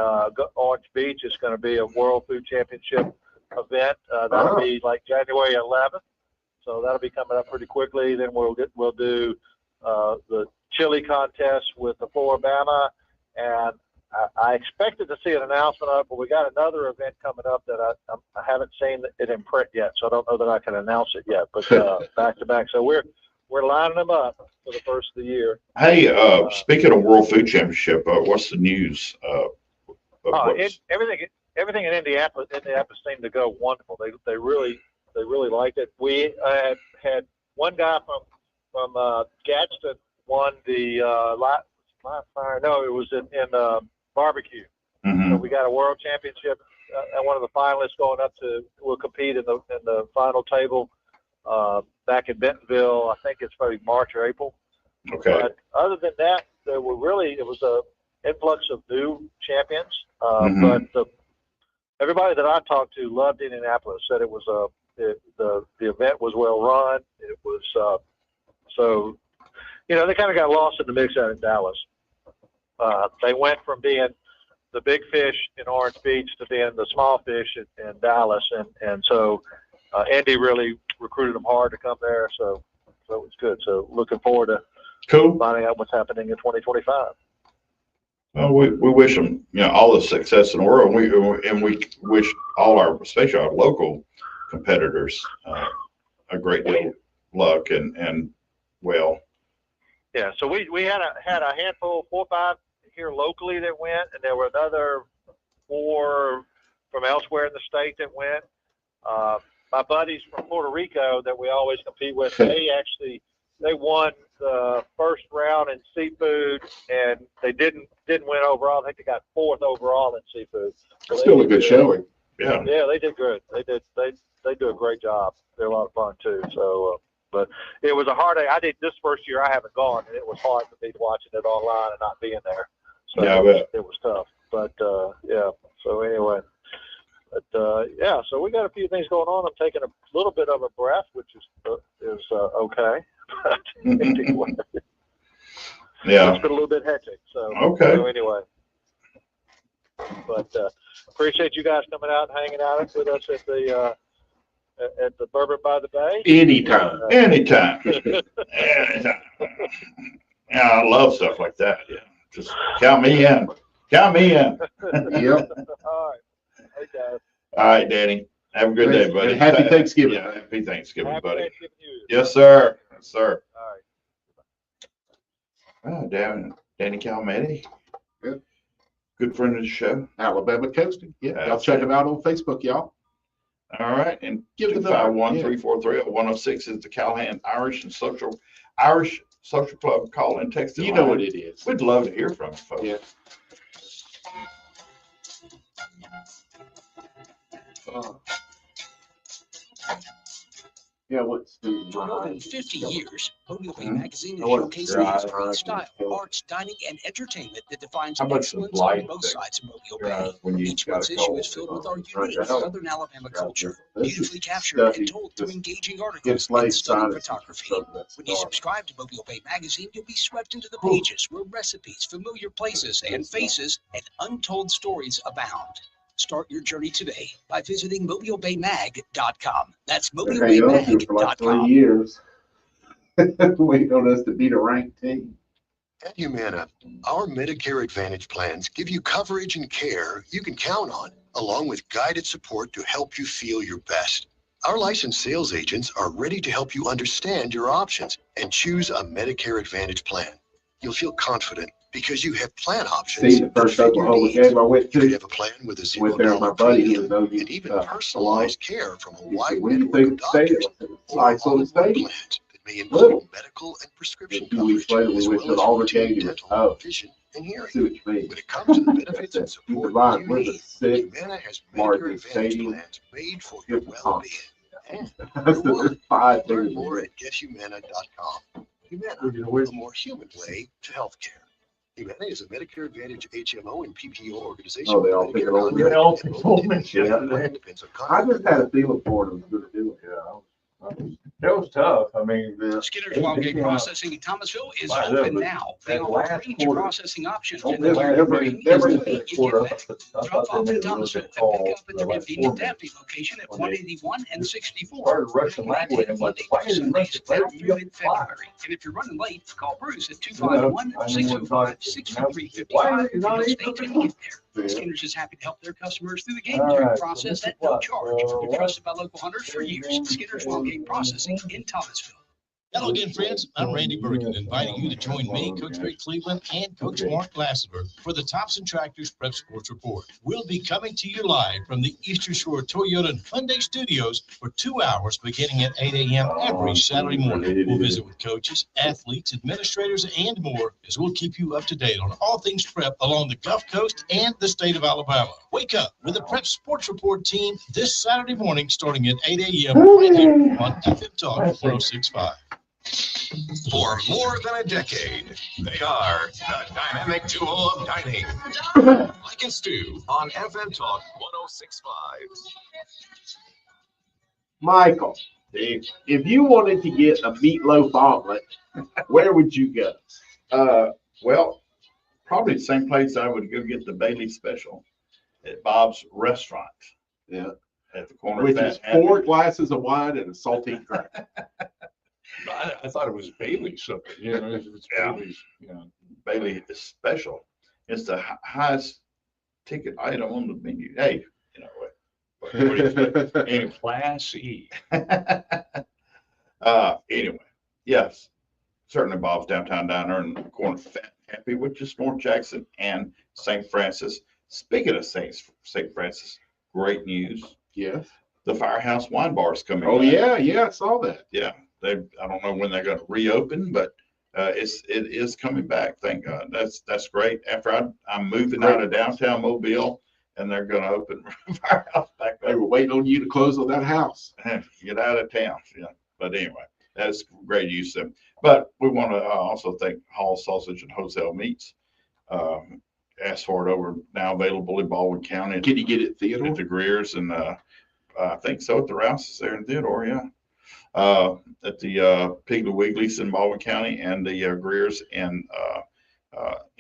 Orange Beach. It's going to be a World Food Championship event. That'll be like January 11th. So that'll be coming up pretty quickly. Then we'll do the chili contest with the Floribama, and I expected to see an announcement of it, but we got another event coming up that I haven't seen it in print yet, so I don't know that I can announce it yet. But back to back, so we're lining them up for the first of the year. Hey, speaking of World Food Championship, what's the news? Everything in Indianapolis seemed to go wonderful. They really liked it. We had one guy from Gadsden won the live fire. No, it was in barbecue. Mm-hmm. So we got a world championship, and one of the finalists will compete in the final table back in Bentonville. I think it's probably March or April. Okay. But other than that, it was a influx of new champions. Mm-hmm. But everybody that I talked to loved Indianapolis. Said it was the event was well run. It was so, you know, they kind of got lost in the mix out in Dallas. They went from being the big fish in Orange Beach to being the small fish in Dallas, and so Andy really recruited them hard to come there. So it was good. So looking forward to finding out what's happening in 2025. Well, we wish them, you know, all the success in the world, and we wish especially our local competitors, a great deal of luck and well. Yeah, so we had a handful, 4 or 5 here locally that went, and there were another 4 from elsewhere in the state that went. My buddies from Puerto Rico that we always compete with, they actually they won the first round in seafood, and they didn't win overall. I think they got 4th overall in seafood. So Still a good showing. Yeah. Yeah, they did good. They do a great job. They're a lot of fun too. So, but it was a hard day. I did this first year. I haven't gone, and it was hard for me watching it online and not being there. So Yeah, I bet. it was tough. But yeah. So anyway, but yeah. So we got a few things going on. I'm taking a little bit of a breath, which is okay. But anyway, Yeah. it's been a little bit hectic. So Okay. So anyway. But appreciate you guys coming out and hanging out with us at the Bourbon by the Bay. Anytime. Anytime. Anytime. Yeah, I love stuff like that. Yeah. Just count me in. Count me in. Yep. All right. Hey, guys. All right, Danny. Have a good day, buddy. And happy Thanksgiving. Yeah, happy Thanksgiving, Happy buddy. Thanksgiving to you. Yes, sir. Yes, sir. All right. Oh, Danny Calmetti. Good. Good friend of the show. Alabama Coasting. Yeah, y'all That's check it. him out on Facebook, y'all. All right. And Give it the- 251-343-0106 is the Callahan Irish Social Club. Call and text. You know what it is. We'd love to hear from you, folks. Yeah. Yeah, what's For more than 50 years, Mobile Bay Magazine has I want showcased your the eyes inspiring on style, it. arts, dining, and entertainment that defines How about the excellence light on both thing? sides of Mobile Your Bay. eyes when you Each got month's a issue cold. is filled with our Right unique now. Southern Alabama culture, This is beautifully captured stuff and you told through just engaging get articles played and stunning science and photography. stuff that's When you dark. subscribe to Mobile Bay Magazine, you'll be swept into the pages where recipes, familiar places, and faces, and untold stories abound. Start your journey today by visiting mobilebaymag.com. That's Hang on to it for like 3 mobilebaymag.com. years. Waiting on us to beat a ranked team. At Humana, our Medicare Advantage plans give you coverage and care you can count on, along with guided support to help you feel your best. Our licensed sales agents are ready to help you understand your options and choose a Medicare Advantage plan. You'll feel confident because you have plan options. See, the first Oklahoma game I went You could to, have a plan with a went there with my buddy who was OU. and even personalized care from a He wide said, "What do you network think of of the stadium?" doctors I said, "It's or nice little all-in-one stadium." plans that may Little. include medical and prescription A few weeks coverage, later, we as went well to as the Auburn routine game. He was, dental, "Oh, vision, and hearing. see what you mean." When it comes to the benefits and Keep support in mind, you we're the need, sixth Humana has largest Medicare Advantage stadium. plans made for your Give the well-being. And I said, "There's 5 learn things." more at gethumana.com. Humana, We're gonna wait. a more human way to healthcare. Humana is a Medicare Advantage HMO and PPO organization. Oh, they all with pick it Medicare over. They all pick over it. Yeah. Plan depends on I just had a feeling for it was going to do it. That was tough. I mean, Skinner's Wild Game Processing in Thomasville is Wow, open that- now. They that offer last a range of quarter- processing options. Don't And they the let delivery every- is every the way you quarter get up, that. I Drop thought off they in made a really Thomasville good and call pick up at the their last convenient 4 minutes. Daffy location at When they 181 and 64. started rushing that way, I'm like, why is it rushing? Let it Through be mid-February. And if you're running late, call Bruce at I didn't want to talk- 251-605-6355. Why is it not Stay able tuned to- to get there. Skinner's is happy to help their customers through the game All during right, the so process this at is no what, charge. They're trusted by local hunters for years. Skinner's Wild Game Processing in Thomasville. Hello again, friends. I'm Randy Bergen, inviting you to join me, Coach Ray Cleveland, and Coach Mark Lasseter for the Thompson Tractors Prep Sports Report. We'll be coming to you live from the Eastern Shore Toyota and Hyundai Studios for 2 hours beginning at 8 a.m. every Saturday morning. We'll visit with coaches, athletes, administrators, and more as we'll keep you up to date on all things prep along the Gulf Coast and the state of Alabama. Wake up with the Prep Sports Report team this Saturday morning starting at 8 a.m. right here on FM Talk 1065. For more than a decade, they are the dynamic duo of dining. Mike and Stu on FM Talk 1065. Michael, if you wanted to get a meatloaf omelet, where would you go? Well, probably the same place I would go get the Bailey special at Bob's Restaurant. Yeah. At the corner Which of is Fat 4 Happy. glasses of wine and a saltine cracker. I thought it was Bailey's something, you know, it's Yeah. Bailey's, you know. Bailey is special. It's the highest ticket item on the menu. Hey, you know what? What do you think? Anyway. Class E. Anyway, yes, certainly Bob's Downtown Diner in the corner of Fat Happy, which is North Jackson and St. Francis. Speaking of St. Francis, great news. Yes. The Firehouse Wine Bar is coming. Oh, back. yeah, I saw that. Yeah, I don't know when they're going to reopen, but it is coming back. Thank God. That's great. After I'm moving out of downtown Mobile, and they're going to open Firehouse back up. They were waiting on you to close on that house. Get out of town. Yeah. But anyway, that's great use of them. But we want to also thank Hall Sausage and Hotel Meats. Asked for it over, now available in Baldwin County. Can you get it, Theodore? At the Greers, and I think so at the Rouses there in Theodore, yeah. At the Piggly Wigglies in Baldwin County, and the Greers in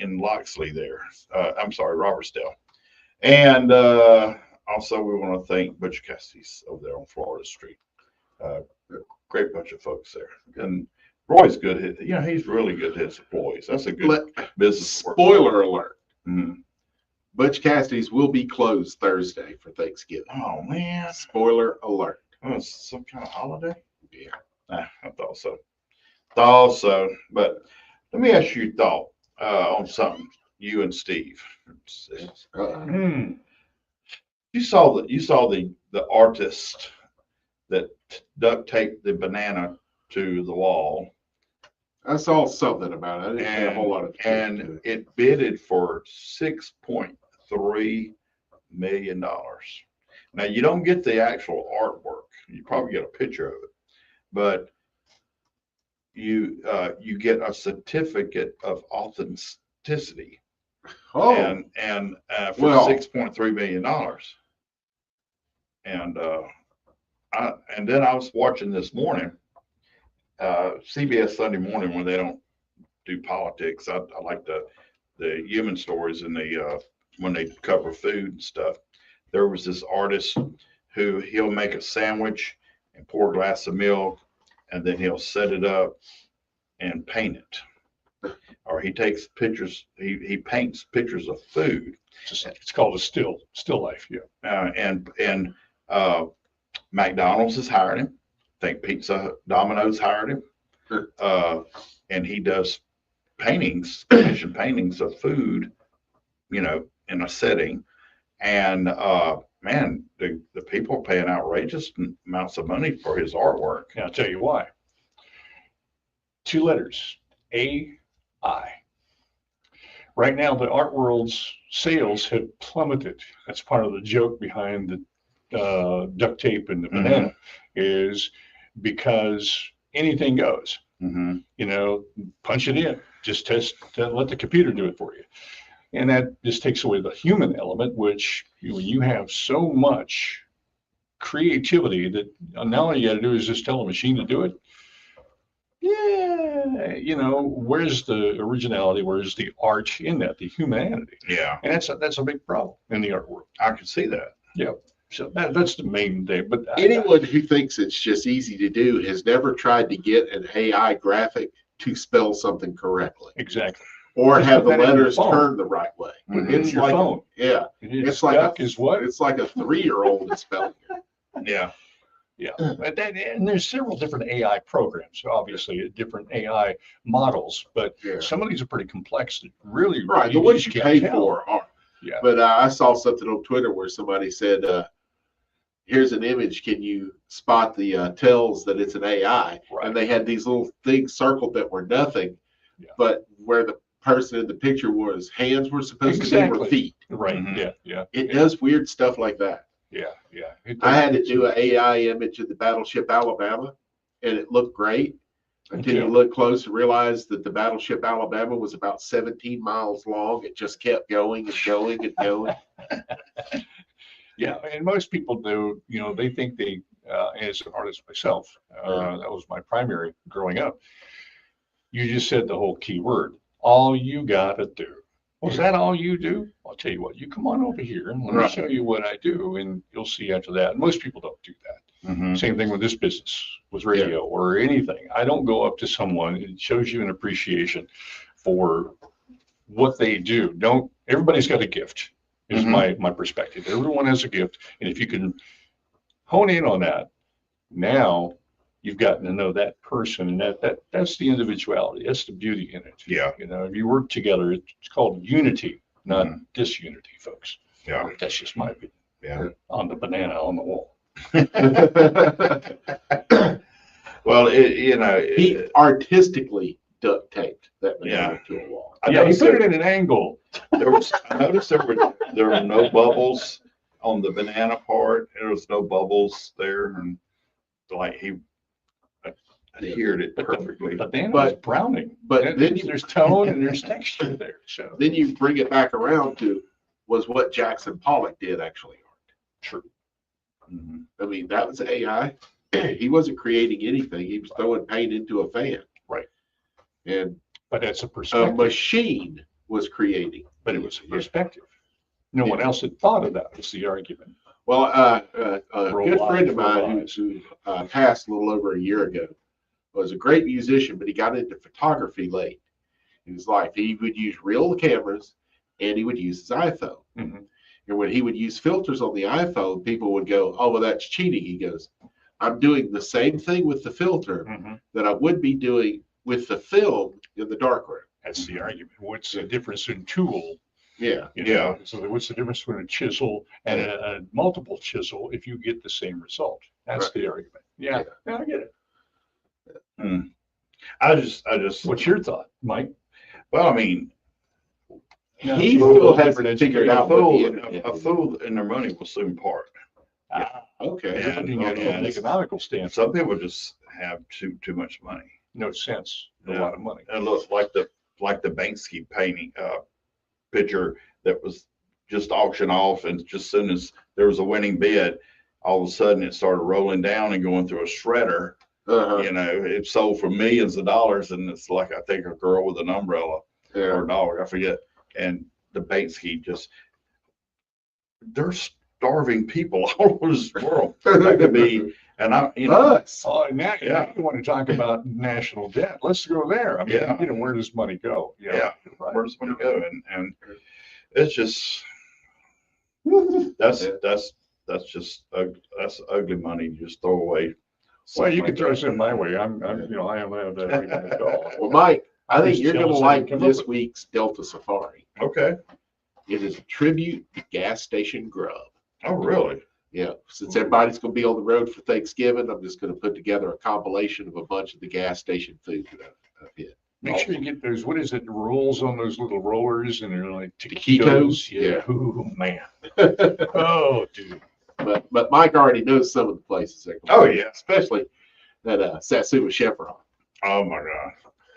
Loxley there. I'm sorry, Robertsdale. And also we want to thank Butch Cassidy's over there on Florida Street. Great bunch of folks there. And Roy's good. He's really good at his employees. That's a good business. Spoiler alert. Mm-hmm. Butch Cassidy's will be closed Thursday for Thanksgiving. Oh, man. Spoiler alert. Oh, it's some kind of holiday? Yeah. I thought so. But let me ask you a thought on something, you and Steve. You saw the artist that duct taped the banana to the wall. I saw something about it. I didn't pay a whole lot of attention to And it bidded for $6.3 million. Now, you don't get the actual artwork. You probably get a picture of it, but you get a certificate of authenticity. Oh, and for $6.3 million. And then I was watching this morning, CBS Sunday Morning, when they don't do politics. I like the human stories and when they cover food and stuff. There was this artist who he'll make a sandwich and pour a glass of milk, and then he'll set it up and paint it. Or he takes pictures, he paints pictures of food. It's called a still life, yeah. And McDonald's has hired him. I think Domino's hired him. And he does commission paintings of food, in a setting. And man, the people are paying outrageous amounts of money for his artwork. And I'll tell you why. 2 letters, AI. Right now, the art world's sales have plummeted. That's part of the joke behind the duct tape and the banana, is because anything goes. Punch it in, just let the computer do it for you. And that just takes away the human element, which when you have so much creativity that now all you got to do is just tell a machine to do it. Yeah, where's the originality? Where's the art in that, the humanity? Yeah. And that's a big problem in the art world. I can see that. Yeah. So that's the main thing. But anyone who thinks it's just easy to do has never tried to get an AI graphic to spell something correctly. Exactly. Or Just have put the that in your letters phone. turned the right way. It's your phone. Yeah. It's like stuck is what? It's like a 3-year-old is spelling it. Yeah. Yeah, and there's several different AI programs, obviously different AI models, but some of these are pretty complex. Really, Right, the ones you pay for are. Yeah. But I saw something on Twitter where somebody said, here's an image. Can you spot the tells that it's an AI? Right. And they had these little things circled that were nothing, but where the person in the picture was, hands were supposed to be, were feet. Right. Yeah. It does weird stuff like that. Yeah. I had to do an AI image of the battleship Alabama, and it looked great until you look close and realize that the battleship Alabama was about 17 miles long. It just kept going and going and going. Yeah, and most people do. They think they, as an artist myself, that was my primary growing up. You just said the whole key word. All you gotta do. Was that all you do? I'll tell you what, you come on over here and let me show you what I do, and you'll see after that. And most people don't do that. Same thing with this business, with radio or anything. I don't go up to someone. It shows you an appreciation for what they do. Everybody's got a gift, is my perspective. Everyone has a gift. And if you can hone in on that, now you've gotten to know that person, and that's the individuality. That's the beauty in it. Yeah. If you work together, it's called unity, not disunity, folks. Yeah. That's just my opinion. Yeah. On the banana on the wall. Well, you know, He artistically duct taped that Yeah. banana to a wall. I Yeah, he noticed put it there- in an angle. I noticed there were no bubbles on the banana part. There was no bubbles there, and like he adhered it perfectly. Banana is But- browning. but And then you- there's tone and there's texture there, so. Then you bring it back around to, was what Jackson Pollock did actually art? True. Mhm. I mean, that was AI. He wasn't creating anything. He was throwing paint into a fan. Right. And But that's a a perspective, machine was creating. but it was a perspective. No one else had thought of that, was the argument. Well, a Roll good eyes, friend of roll mine eyes. who passed a little over a year ago was a great musician, but he got into photography late in his life. He would use real cameras and he would use his iPhone. Mhm. And when he would use filters on the iPhone, people would go, "Oh, well, that's cheating." He goes, "I'm doing the same thing with the filter Mhm. that I would be doing with the film in the darkroom." That's the argument. What's the difference in tool? Yeah. You know, so what's the difference between a chisel and a multiple chisel if you get the same result? That's Right. the argument. Yeah, I get it. I just. What's your thought, Mike? Well, I mean, No, He it's a little still hasn't different figured education. out what the fool, internet a is. fool in their money will soon part. Okay. Yeah. Looking at it from an economical standpoint, Some people just have too much money. no sense, a Yeah. lot of money. And look, like the Banksy painting, picture that was just auctioned off, and just as soon as there was a winning bid, all of a sudden it started rolling down and going through a shredder. Uh-huh. You know, it sold for millions of dollars, and it's like, I think, a girl with an umbrella Yeah. or a dog, I forget. And the Banksy they're starving people all over this world. That could be, and Us. Oh, now, Yeah. you want to talk about national debt? Let's go there. I mean, Yeah. you know, where does money go? You know, Yeah. right. Where's it gonna go? And it's just, that's just, that's ugly money you just throw away. Well, you Something can throw like some my way. I am allowed that at all. Well, Mike, I think Just you're gonna jealous I like didn't come up this with- week's Delta Safari. that. Okay. It is a tribute to gas station grub. Oh, really? Yeah, since everybody's gonna be on the road for Thanksgiving, I'm just gonna put together a compilation of a bunch of the gas station food that I've hit. Make sure you get those, what is it, rolls on those little rollers and they're like Taquitos? taquitos. Yeah. Yeah. Ooh, man. Oh, dude. But Mike already knows some of the places. They're Oh, going, yeah. especially that Satsuma Chevron. Oh, my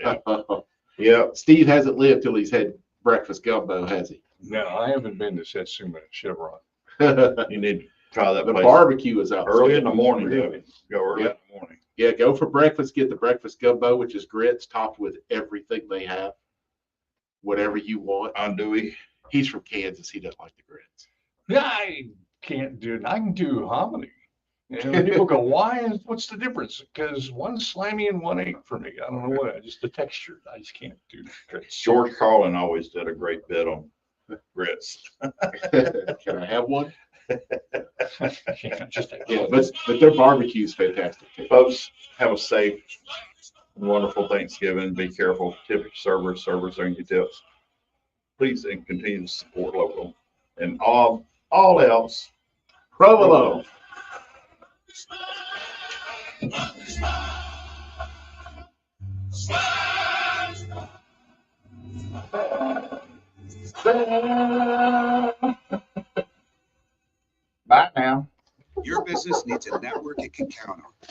God. Yeah. Steve hasn't lived till he's had breakfast gumbo, has he? No, I haven't been to Satsuma Chevron. You need to try that The place. barbecue is out Early in the morning, go early in Yeah. the morning. Yeah, go for breakfast. Get the breakfast gumbo, which is grits topped with everything they have, whatever you want. Andouille. He's from Kansas. He doesn't like the grits. I can't do it. I can do hominy. And people go, what's the difference? Because one's slimy and one ain't for me. I don't know what, just the texture. I just can't do grits. George Carlin always did a great bit on grits. Can I have one? Yeah, just Yeah, but their barbecue is fantastic too. Folks, have a safe, wonderful Thanksgiving. Be careful. Tip your servers. Servers earn your tips. Please and continue to support local. And all else, Provolone. bye now. Your business needs a network it can count on.